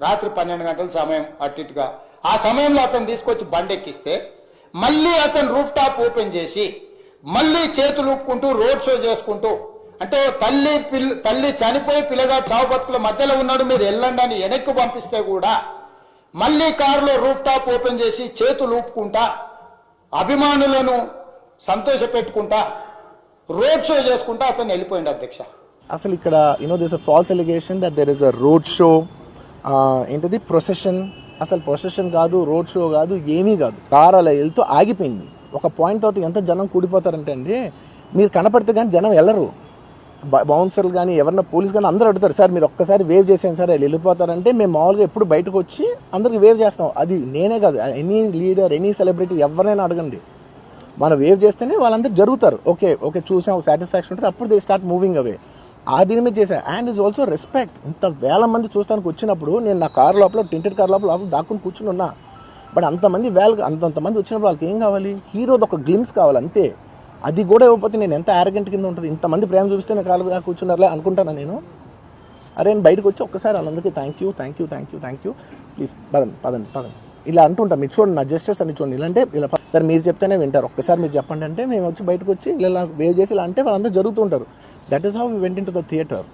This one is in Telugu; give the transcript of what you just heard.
రాత్రి 12 గంటల సమయం అట్టిట్టుగా. ఆ సమయంలో అతను తీసుకొచ్చి బండెక్కిస్తే మళ్ళీ అతను రూఫ్ టాప్ ఓపెన్ చేసి మళ్ళీ చేతులు ఊపుకుంటూ రోడ్ షో చేసుకుంటూ, అంటే తల్లి చనిపోయి పిల్లగాడు చావు బతుకుల మధ్యలో ఉన్నాడు, మీరు వెళ్ళండి అని వెనక్కి పంపిస్తే కూడా మళ్ళీ కారులో రూఫ్ టాప్ ఓపెన్ చేసి చేతులు ఊపుకుంటా అభిమానులను సంతోష పెట్టుకుంటా రోడ్ షో చేసుకుంటా అతను వెళ్ళిపోయింది అధ్యక్ష. అసలు ఇక్కడ this a false allegation that there is a road show, ఏంటది ప్రొసెషన్. అసలు ప్రొసెషన్ కాదు, రోడ్ షో కాదు, ఏమీ కాదు. కారు అలా వెళ్తూ ఆగిపోయింది. ఒక పాయింట్ తర్వాత ఎంత జనం కూడిపోతారంటే అండి, మీరు కనపడితే కానీ జనం వెళ్ళరు. బౌన్సర్లు కానీ ఎవరన్నా పోలీస్ కానీ అందరూ అడుగుతారు, సార్ మీరు ఒక్కసారి వేవ్ చేసాను సార్, వెళ్ళిపోతారంటే మేము మామూలుగా ఎప్పుడు బయటకు వచ్చి అందరికి వేవ్ చేస్తాం. అది నేనే కాదు, ఎనీ లీడర్, ఎనీ సెలబ్రిటీ ఎవరినైనా అడగండి, మనం వేవ్ చేస్తేనే వాళ్ళందరూ జరుగుతారు. ఓకే ఓకే చూసాం, సాటిస్ఫాక్షన్ ఉంటుంది, అప్పుడు దే స్టార్ట్ మూవింగ్ అవే. ఆ దీని మీద చేశాను. And is also respect. ఇంత వేల మంది చూస్తానికి వచ్చినప్పుడు నేను నా కారు లోపల, టెంటెడ్ కార్ లోపల దాక్కుని కూర్చుని ఉన్నా. బట్ అంతమంది అంతమంది వచ్చినప్పుడు వాళ్ళకి ఏం కావాలి? హీరోది ఒక గ్లిమ్స్ కావాలి అంతే. అది కూడా ఇవ్వకపోతే నేను ఎంత యారగెంట్ కింద ఉంటుంది. ఇంతమంది ప్రేమ చూపిస్తే నేను కారు కూర్చున్నారులే అనుకుంటాను నేను. అరే నేను బయటకు వచ్చి ఒక్కసారి వాళ్ళందరికీ థ్యాంక్ యూ ప్లీజ్ పదండి ఇలా అంటుంటాం. మీరు చూడండి, నా జస్టిస్ అని చూడండి. ఇలాంటే ఇలా సార్ మీరు చెప్తేనే వింటారు, ఒక్కసారి మీరు చెప్పండి అంటే మేము వచ్చి బయటకు వచ్చి ఇలా వేవ్ చేసి ఇలా అంటే వాళ్ళందరూ జరుగుతూ ఉంటారు. That is how we went into the theatre.